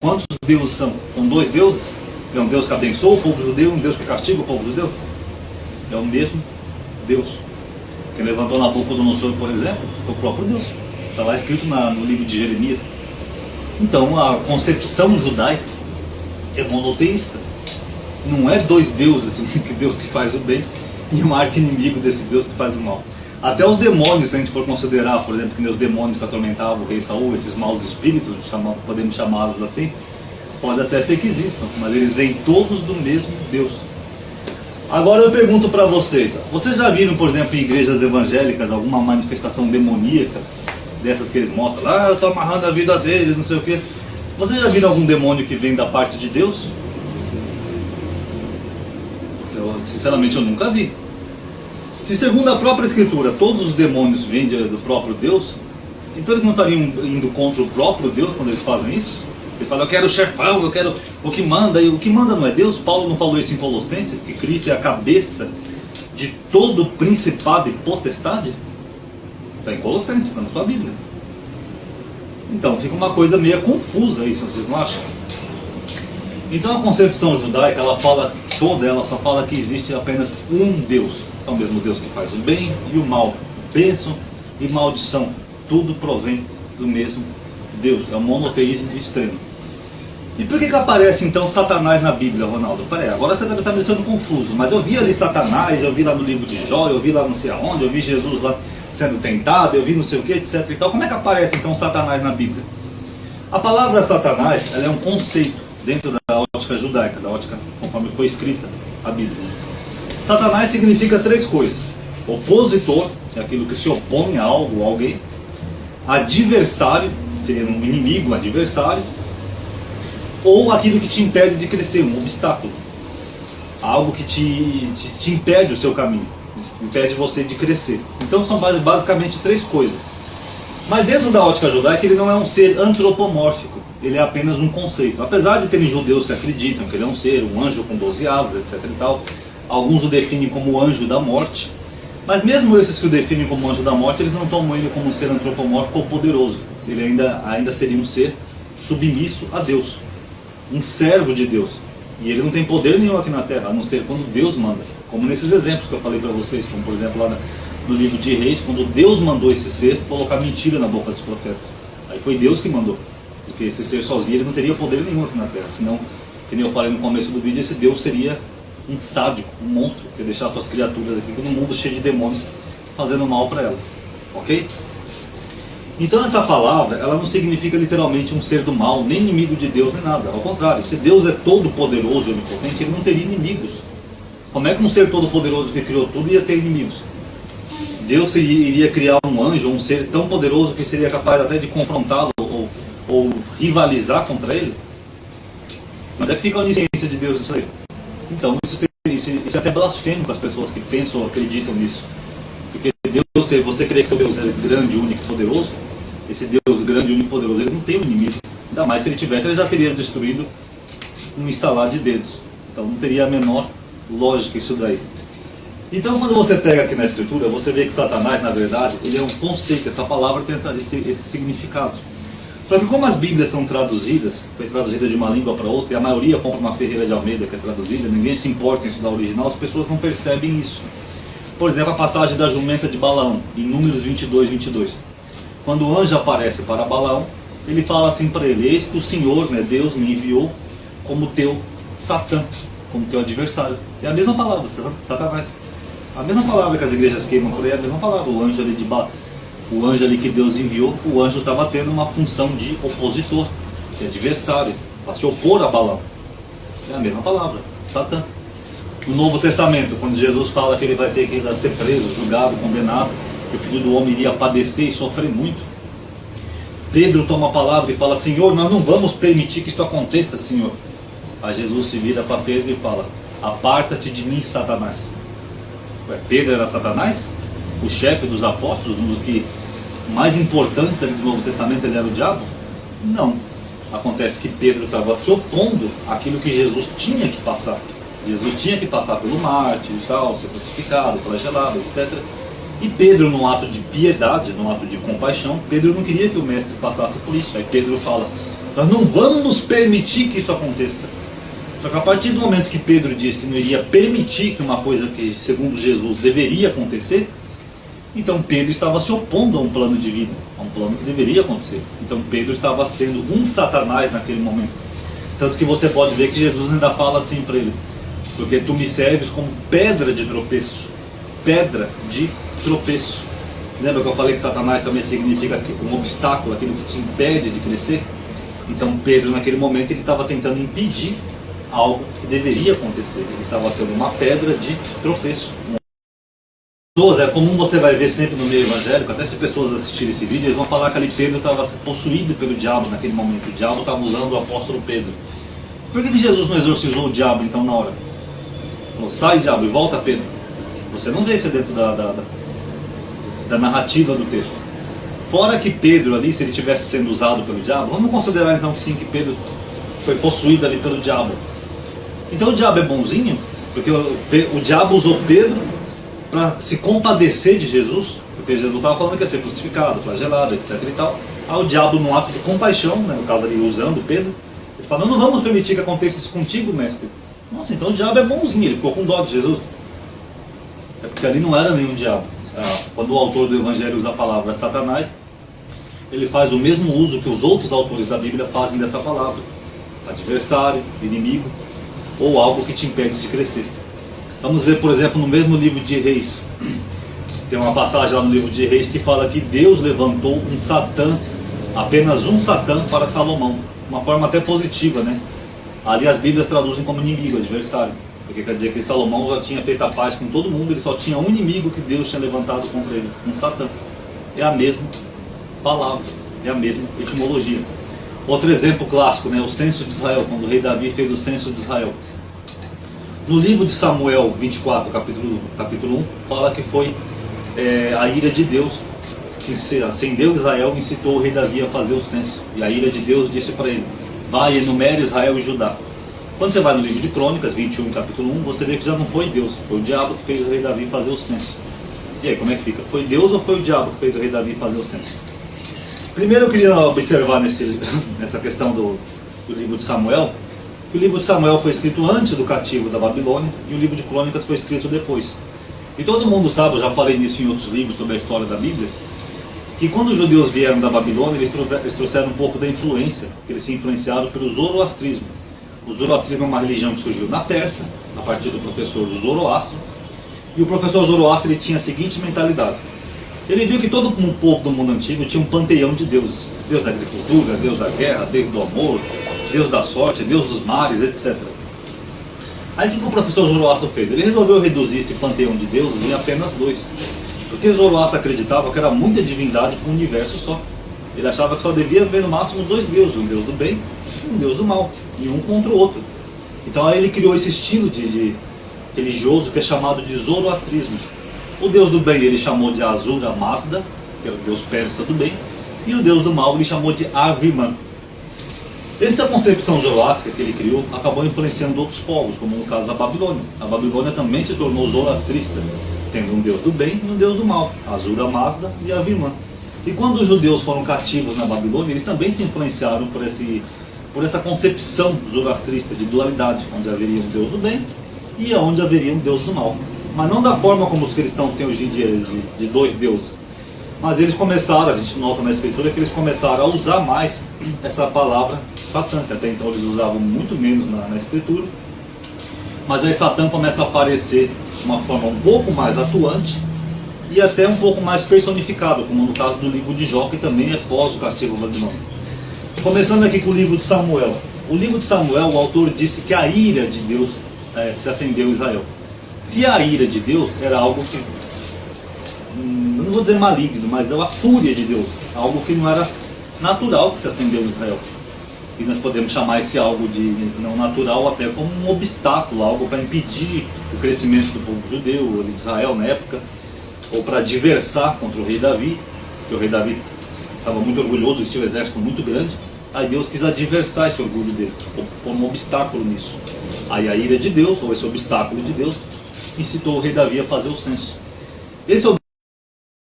Quantos deuses são? São dois deuses? É um Deus que abençoa o povo judeu, um Deus que castiga o povo judeu? É o mesmo Deus. Quem levantou Nabucodonosor, por exemplo, foi o próprio Deus. Está lá escrito no livro de Jeremias. Então a concepção judaica é monoteísta. Não é dois deuses, um Deus que faz o bem e um arqui-inimigo desse Deus que faz o mal. Até os demônios, se a gente for considerar, por exemplo, que os demônios que atormentavam o rei Saul, esses maus espíritos, podemos chamá-los assim, pode até ser que existam, mas eles vêm todos do mesmo Deus. Agora eu pergunto para vocês já viram, por exemplo, em igrejas evangélicas, alguma manifestação demoníaca, dessas que eles mostram, eu estou amarrando a vida deles, não sei o quê. Vocês já viram algum demônio que vem da parte de Deus? Sinceramente eu nunca vi. Se segundo a própria escritura todos os demônios vêm do próprio Deus, então eles não estariam indo contra o próprio Deus quando eles fazem isso? Eles falam, eu quero o chefão, eu quero o que manda, e o que manda não é Deus? Paulo não falou isso em Colossenses, que Cristo é a cabeça de todo principado e potestade? Está em Colossenses, está na sua Bíblia. Então fica uma coisa meio confusa isso, vocês não acham? Então a concepção judaica, ela só fala que existe apenas um Deus. É o mesmo Deus que faz o bem e o mal, bênção e maldição, tudo provém do mesmo Deus. É um monoteísmo de extremo. E por que aparece então Satanás na Bíblia, Ronaldo? Peraí, agora você deve estar me deixando confuso, mas eu vi ali Satanás, eu vi lá no livro de Jó, eu vi lá não sei aonde, eu vi Jesus lá sendo tentado, eu vi não sei o que, etc e tal. Como é que aparece então Satanás na Bíblia? A palavra Satanás, ela é um conceito dentro da ótica judaica, da ótica conforme foi escrita a Bíblia. Satanás significa três coisas: opositor, é aquilo que se opõe a algo ou alguém; adversário, seria um inimigo, um adversário; ou aquilo que te impede de crescer, um obstáculo, algo que te impede o seu caminho, impede você de crescer. Então são basicamente três coisas. Mas dentro da ótica judaica ele não é um ser antropomórfico, ele é apenas um conceito. Apesar de terem judeus que acreditam que ele é um ser, um anjo com 12 asas, etc e tal, alguns o definem como anjo da morte, mas mesmo esses que o definem como anjo da morte, eles não tomam ele como um ser antropomórfico ou poderoso. Ele ainda seria um ser submisso a Deus, um servo de Deus. E ele não tem poder nenhum aqui na terra, a não ser quando Deus manda. Como nesses exemplos que eu falei para vocês, como por exemplo lá no livro de Reis, quando Deus mandou esse ser colocar mentira na boca dos profetas. Aí foi Deus que mandou, porque esse ser sozinho ele não teria poder nenhum aqui na terra. Senão, como eu falei no começo do vídeo, esse Deus seria um sádico, um monstro, que ia deixar suas criaturas aqui no mundo cheio de demônios, fazendo mal para elas. Ok? Então essa palavra, ela não significa literalmente um ser do mal, nem inimigo de Deus, nem nada. Ao contrário, se Deus é todo poderoso e onipotente, ele não teria inimigos. Como é que um ser todo poderoso que criou tudo ia ter inimigos? Deus iria criar um anjo, um ser tão poderoso que seria capaz até de confrontá-lo ou rivalizar contra ele? Onde é que fica a onisciência de Deus nisso aí? Então isso é até blasfêmico as pessoas que pensam ou acreditam nisso. Porque Deus, se você crê que seu Deus é grande, único e poderoso, esse Deus grande, único e poderoso, ele não tem um inimigo. Ainda mais se ele tivesse, ele já teria destruído um estalar de dedos. Então não teria a menor lógica isso daí. Então quando você pega aqui na escritura, você vê que Satanás, na verdade, ele é um conceito. Essa palavra tem esses significados. Só que como as Bíblias são traduzidas, foi traduzida de uma língua para outra, e a maioria compra uma Ferreira de Almeida que é traduzida, ninguém se importa em estudar o original, as pessoas não percebem isso. Por exemplo, a passagem da jumenta de Balaão, em Números 22. Quando o anjo aparece para Balaão, ele fala assim para ele: eis que o Senhor, né, Deus, me enviou como teu Satã, como teu adversário. É a mesma palavra, Satanás. A mesma palavra que as igrejas queimam por aí, é a mesma palavra. O anjo ali que Deus enviou, o anjo estava tendo uma função de opositor, de adversário, para se opor a Balaão. É a mesma palavra, Satã. No Novo Testamento, quando Jesus fala que ele vai ter que ser preso, julgado, condenado, que o Filho do Homem iria padecer e sofrer muito, Pedro toma a palavra e fala: Senhor, nós não vamos permitir que isso aconteça, Senhor. Aí Jesus se vira para Pedro e fala: aparta-te de mim, Satanás. Pedro era Satanás? O chefe dos apóstolos, um dos que mais importantes ali do Novo Testamento, ele era o diabo? Não. Acontece que Pedro estava se opondo àquilo que Jesus tinha que passar. Jesus tinha que passar pelo mártir e tal, ser crucificado, flagelado, etc. E Pedro, num ato de piedade, num ato de compaixão, Pedro não queria que o mestre passasse por isso. Aí Pedro fala: Nós não vamos permitir que isso aconteça. Só que a partir do momento que Pedro diz que não iria permitir que uma coisa que, segundo Jesus, deveria acontecer, então Pedro estava se opondo a um plano divino, a um plano que deveria acontecer. Então Pedro estava sendo um Satanás naquele momento. Tanto que você pode ver que Jesus ainda fala assim para ele: porque tu me serves como pedra de tropeço. Pedra de tropeço. Lembra que eu falei que Satanás também significa um obstáculo, aquilo que te impede de crescer? Então Pedro, naquele momento, ele estava tentando impedir algo que deveria acontecer. Ele estava sendo uma pedra de tropeço. É comum, você vai ver sempre no meio evangélico, até se pessoas assistirem esse vídeo, eles vão falar que ali Pedro estava possuído pelo diabo naquele momento. O diabo estava usando o apóstolo Pedro. Por que Jesus não exorcizou o diabo então na hora? Falou: sai diabo e volta Pedro. Você não vê isso dentro da narrativa do texto. Fora que Pedro ali, se ele estivesse sendo usado pelo diabo, vamos considerar então que sim, que Pedro foi possuído ali pelo diabo. Então o diabo é bonzinho, porque o diabo usou Pedro para se compadecer de Jesus, porque Jesus estava falando que ia ser crucificado, flagelado, etc e tal. Aí o diabo, no ato de compaixão, né, no caso ali usando Pedro, ele fala: não vamos permitir que aconteça isso contigo, mestre. Nossa, então o diabo é bonzinho, ele ficou com dó de Jesus. É porque ali não era nenhum diabo. Quando o autor do Evangelho usa a palavra Satanás, ele faz o mesmo uso que os outros autores da Bíblia fazem dessa palavra: adversário, inimigo, ou algo que te impede de crescer. Vamos ver, por exemplo, no mesmo livro de Reis. Tem uma passagem lá no livro de Reis que fala que Deus levantou um Satã, apenas um Satã para Salomão. Uma forma até positiva, né? Ali as Bíblias traduzem como inimigo, adversário. Porque quer dizer que Salomão já tinha feito a paz com todo mundo, ele só tinha um inimigo que Deus tinha levantado contra ele, um Satã. É a mesma palavra, é a mesma etimologia. Outro exemplo clássico, né? O censo de Israel, quando o rei Davi fez o censo de Israel. No livro de Samuel 24, capítulo 1, fala que foi a ira de Deus, acendeu Israel e incitou o rei Davi a fazer o censo. E a ira de Deus disse para ele: vai, enumere Israel e Judá. Quando você vai no livro de Crônicas 21, capítulo 1, você vê que já não foi Deus, foi o diabo que fez o rei Davi fazer o censo. E aí, como é que fica? Foi Deus ou foi o diabo que fez o rei Davi fazer o censo? Primeiro eu queria observar nessa questão do livro de Samuel, que o livro de Samuel foi escrito antes do cativo da Babilônia e o livro de Crônicas foi escrito depois. E todo mundo sabe, eu já falei nisso em outros livros sobre a história da Bíblia, que quando os judeus vieram da Babilônia, eles trouxeram um pouco da influência, que eles se influenciaram pelo zoroastrismo. O zoroastrismo é uma religião que surgiu na Pérsia, a partir do professor Zoroastro, e o professor Zoroastro ele tinha a seguinte mentalidade: ele viu que todo o povo do mundo antigo tinha um panteão de deuses. Deus da agricultura, Deus da guerra, Deus do amor, Deus da sorte, Deus dos mares, etc. Aí o que o professor Zoroastro fez? Ele resolveu reduzir esse panteão de deuses em apenas dois. Porque Zoroastro acreditava que era muita divindade para um universo só. Ele achava que só devia haver no máximo dois deuses, um deus do bem e um deus do mal, e um contra o outro. Então aí ele criou esse estilo de religioso que é chamado de zoroastrismo. O deus do bem ele chamou de Ahura Mazda, que era o deus persa do bem, e o deus do mal ele chamou de Ahriman. Essa concepção zoroástica que ele criou acabou influenciando outros povos, como no caso da Babilônia. A Babilônia também se tornou zoroastrista, tendo um deus do bem e um deus do mal, Ahura Mazda e Ahriman. E quando os judeus foram cativos na Babilônia, eles também se influenciaram por essa concepção zoroastrista de dualidade, onde haveria um deus do bem e onde haveria um deus do mal. Mas não da forma como os cristãos têm hoje em dia, de dois deuses. Mas eles começaram, a gente nota na escritura, que eles começaram a usar mais essa palavra Satã, que até então eles usavam muito menos na escritura. Mas aí Satã começa a aparecer de uma forma um pouco mais atuante e até um pouco mais personificado, como no caso do livro de Jó, que também é pós o cativo babilônico. Começando aqui com o livro de Samuel. O livro de Samuel, o autor disse que a ira de Deus se acendeu em Israel. Se a ira de Deus era algo que, não vou dizer maligno, mas é a fúria de Deus, algo que não era natural que se acendeu em Israel. E nós podemos chamar esse algo de não natural até como um obstáculo, algo para impedir o crescimento do povo judeu, de Israel na época, ou para adversar contra o rei Davi, porque o rei Davi estava muito orgulhoso, que tinha um exército muito grande. Aí Deus quis adversar esse orgulho dele, pôr um obstáculo nisso. Aí a ira de Deus, ou esse obstáculo de Deus, incitou o rei Davi a fazer o censo. Esse